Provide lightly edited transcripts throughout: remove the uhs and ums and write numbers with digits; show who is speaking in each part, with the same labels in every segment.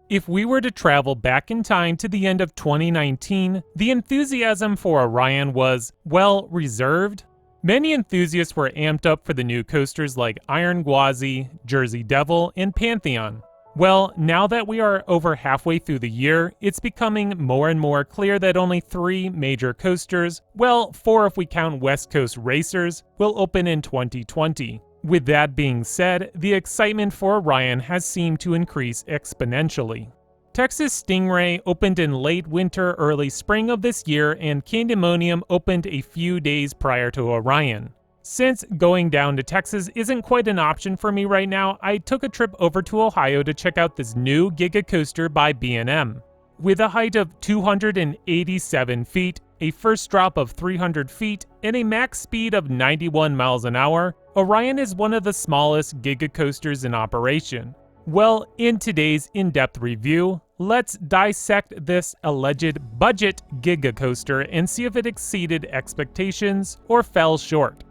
Speaker 1: If we were to travel back in time to the end of 2019, the enthusiasm for Orion was, well, reserved. Many enthusiasts were amped up for the new coasters like Iron Gwazi, Jersey Devil, and Pantheon. Well, now that we are over halfway through the year, it's becoming more and more clear that only 3 major coasters, well, 4 if we count West Coast Racers, will open in 2020. With that being said, the excitement for Orion has seemed to increase exponentially. Texas Stingray opened in late winter, early spring of this year, and Candymonium opened a few days prior to Orion. Since going down to Texas isn't quite an option for me right now, I took a trip over to Ohio to check out this new Giga coaster by B&M. With a height of 287 feet, a first drop of 300 feet, and a max speed of 91 miles an hour, Orion is one of the smallest Giga coasters in operation. Well, in today's in-depth review, let's dissect this alleged budget Giga coaster and see if it exceeded expectations or fell short.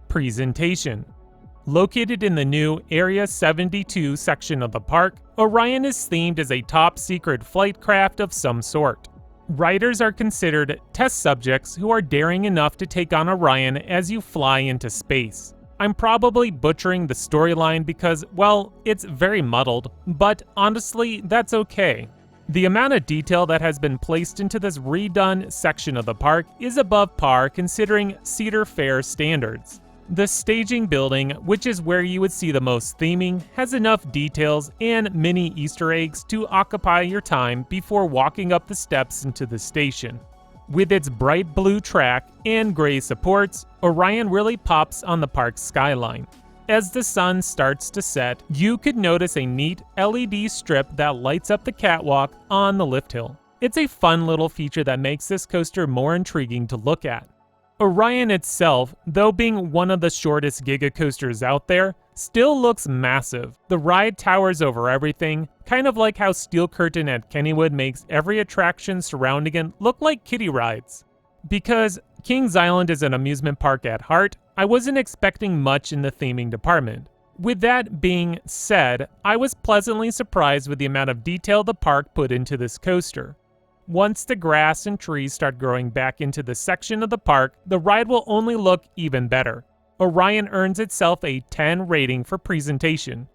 Speaker 1: Presentation. Located in the new Area 72 section of the park, Orion is themed as a top-secret flight craft of some sort. Riders are considered test subjects who are daring enough to take on Orion as you fly into space. I'm probably butchering the storyline because, well, it's very muddled, but honestly, that's okay. The amount of detail that has been placed into this redone section of the park is above par considering Cedar Fair standards. The staging building, which is where you would see the most theming, has enough details and mini Easter eggs to occupy your time before walking up the steps into the station. With its bright blue track and gray supports, Orion really pops on the park's skyline. As the sun starts to set, you could notice a neat LED strip that lights up the catwalk on the lift hill. It's a fun little feature that makes this coaster more intriguing to look at. Orion itself, though being one of the shortest Giga coasters out there, still looks massive. The ride towers over everything, kind of like how Steel Curtain at Kennywood makes every attraction surrounding it look like kiddie rides. Because Kings Island is an amusement park at heart, I wasn't expecting much in the theming department. With that being said, I was pleasantly surprised with the amount of detail the park put into this coaster. Once the grass and trees start growing back into the section of the park, the ride will only look even better. Orion earns itself a 10 rating for presentation.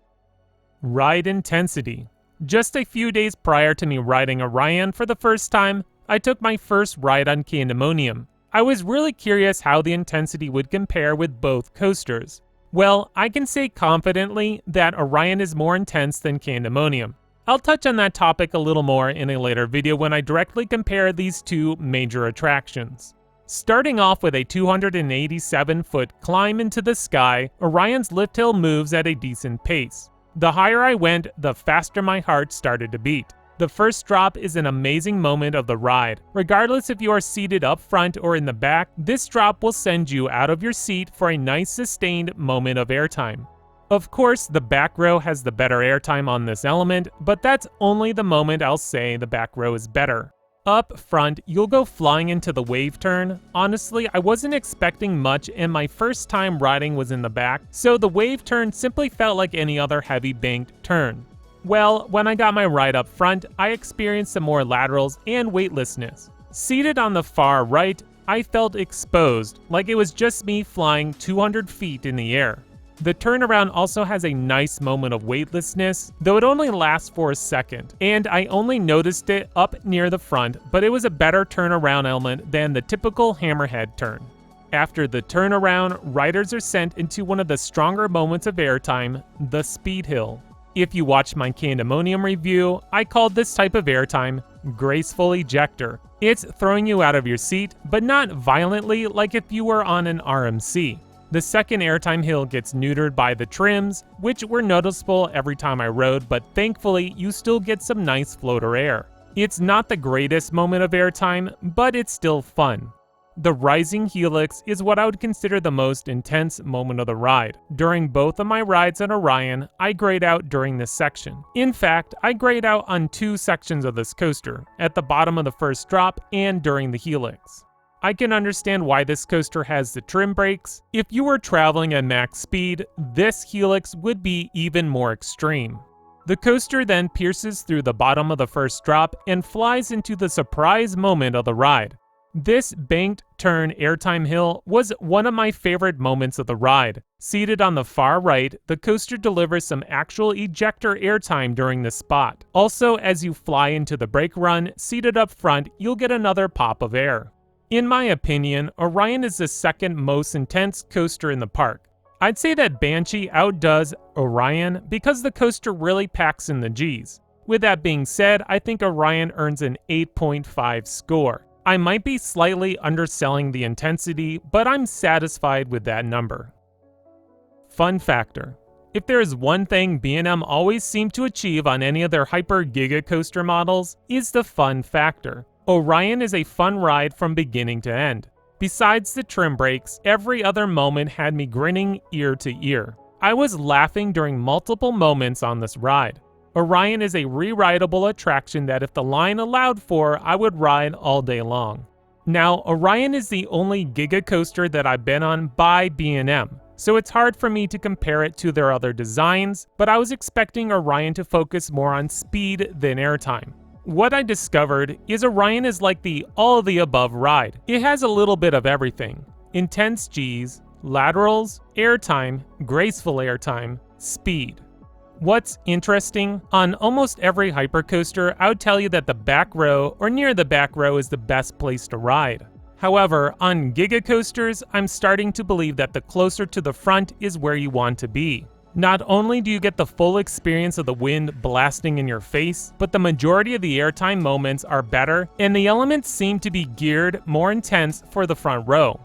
Speaker 1: Ride intensity. Just a few days prior to me riding Orion for the first time, I took my first ride on Candymonium. I was really curious how the intensity would compare with both coasters. Well, I can say confidently that Orion is more intense than Candymonium. I'll touch on that topic a little more in a later video when I directly compare these two major attractions. Starting off with a 287-foot climb into the sky, Orion's lift hill moves at a decent pace. The higher I went, the faster my heart started to beat. The first drop is an amazing moment of the ride. Regardless if you are seated up front or in the back, this drop will send you out of your seat for a nice sustained moment of airtime. Of course, the back row has the better airtime on this element, but that's only the moment I'll say the back row is better. Up front, you'll go flying into the wave turn. Honestly, I wasn't expecting much and my first time riding was in the back, so the wave turn simply felt like any other heavy banked turn. Well, when I got my ride up front, I experienced some more laterals and weightlessness. Seated on the far right, I felt exposed, like it was just me flying 200 feet in the air. The turnaround also has a nice moment of weightlessness, though it only lasts for a second, and I only noticed it up near the front, but it was a better turnaround element than the typical hammerhead turn. After the turnaround, riders are sent into one of the stronger moments of airtime, the speed hill. If you watch my Candymonium review, I called this type of airtime graceful ejector. It's throwing you out of your seat, but not violently like if you were on an RMC. The second airtime hill gets neutered by the trims, which were noticeable every time I rode, but thankfully you still get some nice floater air. It's not the greatest moment of airtime, but it's still fun. The rising helix is what I would consider the most intense moment of the ride. During both of my rides on Orion, I grayed out during this section. In fact, I grayed out on 2 sections of this coaster, at the bottom of the first drop and during the helix. I can understand why this coaster has the trim brakes. If you were traveling at max speed, this helix would be even more extreme. The coaster then pierces through the bottom of the first drop and flies into the surprise moment of the ride. This banked turn airtime hill was one of my favorite moments of the ride. Seated on the far right, the coaster delivers some actual ejector airtime during this spot. Also, as you fly into the brake run, seated up front, you'll get another pop of air. In my opinion, Orion is the second most intense coaster in the park. I'd say that Banshee outdoes Orion because the coaster really packs in the G's. With that being said, I think Orion earns an 8.5 score. I might be slightly underselling the intensity, but I'm satisfied with that number. Fun factor. If there is one thing B&M always seem to achieve on any of their Hyper Giga coaster models, is the fun factor. Orion is a fun ride from beginning to end. Besides the trim brakes, every other moment had me grinning ear to ear. I was laughing during multiple moments on this ride. Orion is a re-rideable attraction that if the line allowed for, I would ride all day long. Now, Orion is the only Giga coaster that I've been on by B&M, so it's hard for me to compare it to their other designs, but I was expecting Orion to focus more on speed than airtime. What I discovered is Orion is like the all-of-the-above ride. It has a little bit of everything. Intense G's, laterals, airtime, graceful airtime, speed. What's interesting, on almost every hypercoaster, I would tell you that the back row or near the back row is the best place to ride. However, on Giga coasters, I'm starting to believe that the closer to the front is where you want to be. Not only do you get the full experience of the wind blasting in your face, but the majority of the airtime moments are better, and the elements seem to be geared more intense for the front row.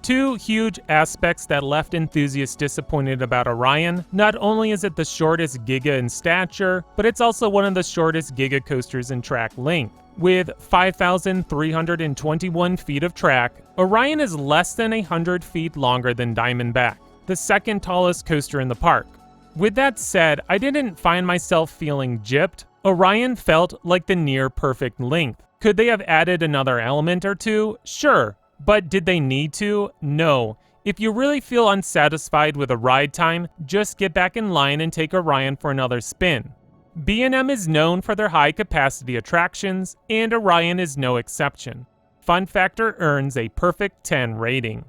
Speaker 1: Two huge aspects that left enthusiasts disappointed about Orion. Not only is it the shortest Giga in stature, but it's also one of the shortest Giga coasters in track length. With 5,321 feet of track, Orion is less than 100 feet longer than Diamondback, the second tallest coaster in the park. With that said, I didn't find myself feeling gypped. Orion felt like the near perfect length. Could they have added another element or two? Sure. But did they need to? No. If you really feel unsatisfied with a ride time, just get back in line and take Orion for another spin. B&M is known for their high-capacity attractions, and Orion is no exception. Fun factor earns a perfect 10 rating.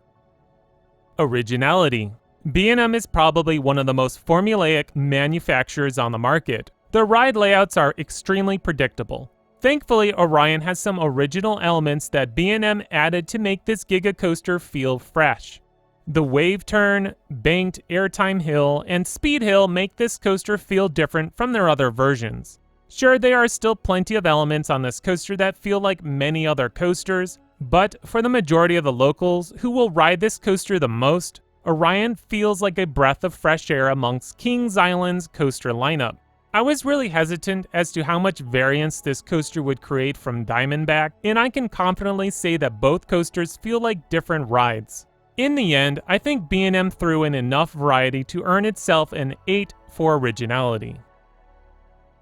Speaker 1: Originality. B&M is probably one of the most formulaic manufacturers on the market. The ride layouts are extremely predictable. Thankfully, Orion has some original elements that B&M added to make this Giga coaster feel fresh. The wave turn, banked airtime hill, and speed hill make this coaster feel different from their other versions. Sure, there are still plenty of elements on this coaster that feel like many other coasters, but for the majority of the locals who will ride this coaster the most, Orion feels like a breath of fresh air amongst Kings Island's coaster lineup. I was really hesitant as to how much variance this coaster would create from Diamondback, and I can confidently say that both coasters feel like different rides. In the end, I think B&M threw in enough variety to earn itself an 8 for originality.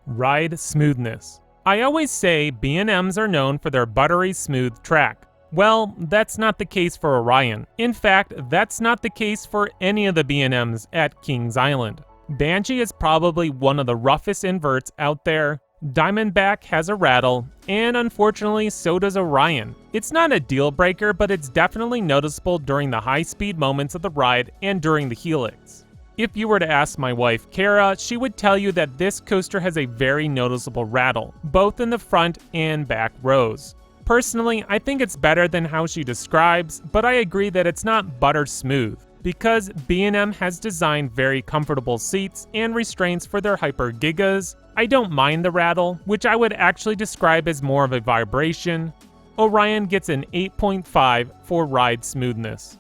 Speaker 1: Ride smoothness. I always say B&Ms are known for their buttery smooth track. Well, that's not the case for Orion. In fact, that's not the case for any of the B&Ms at Kings Island. Banshee is probably one of the roughest inverts out there. Diamondback has a rattle, and unfortunately so does Orion. It's not a deal breaker, but it's definitely noticeable during the high speed moments of the ride and during the helix. If you were to ask my wife Kara, she would tell you that this coaster has a very noticeable rattle, both in the front and back rows. Personally, I think it's better than how she describes, but I agree that it's not butter smooth. Because B&M has designed very comfortable seats and restraints for their Hyper Gigas, I don't mind the rattle, which I would actually describe as more of a vibration. Orion gets an 8.5 for ride smoothness.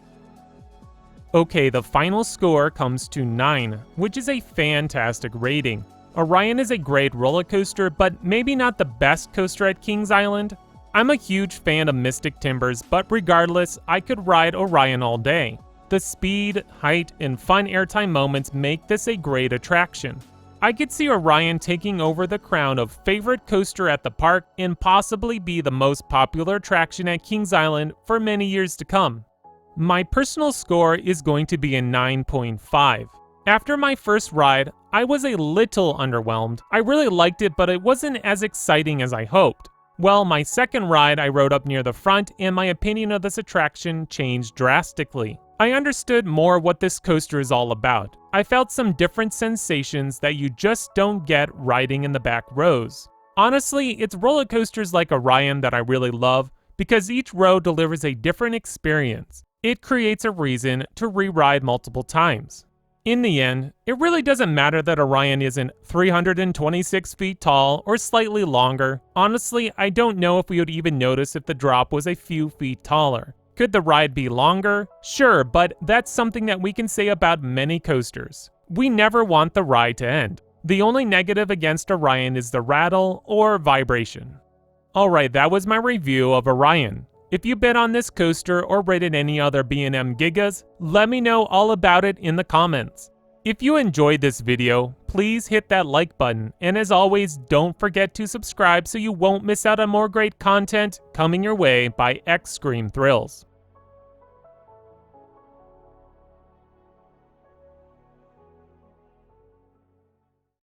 Speaker 1: Okay, the final score comes to 9, which is a fantastic rating. Orion is a great roller coaster, but maybe not the best coaster at Kings Island. I'm a huge fan of Mystic Timbers, but regardless, I could ride Orion all day. The speed, height, and fun airtime moments make this a great attraction. I could see Orion taking over the crown of favorite coaster at the park and possibly be the most popular attraction at Kings Island for many years to come. My personal score is going to be a 9.5. After my first ride, I was a little underwhelmed. I really liked it, but it wasn't as exciting as I hoped. Well, my second ride I rode up near the front, and my opinion of this attraction changed drastically. I understood more what this coaster is all about. I felt some different sensations that you just don't get riding in the back rows. Honestly, it's roller coasters like Orion that I really love, because each row delivers a different experience. It creates a reason to re-ride multiple times. In the end, it really doesn't matter that Orion isn't 326 feet tall or slightly longer. Honestly, I don't know if we would even notice if the drop was a few feet taller. Could the ride be longer? Sure, but that's something that we can say about many coasters. We never want the ride to end. The only negative against Orion is the rattle or vibration. Alright, that was my review of Orion. If you've been on this coaster or rated any other B&M Gigas, let me know all about it in the comments. If you enjoyed this video, please hit that like button, and as always, don't forget to subscribe so you won't miss out on more great content coming your way by Xtreme Thrills.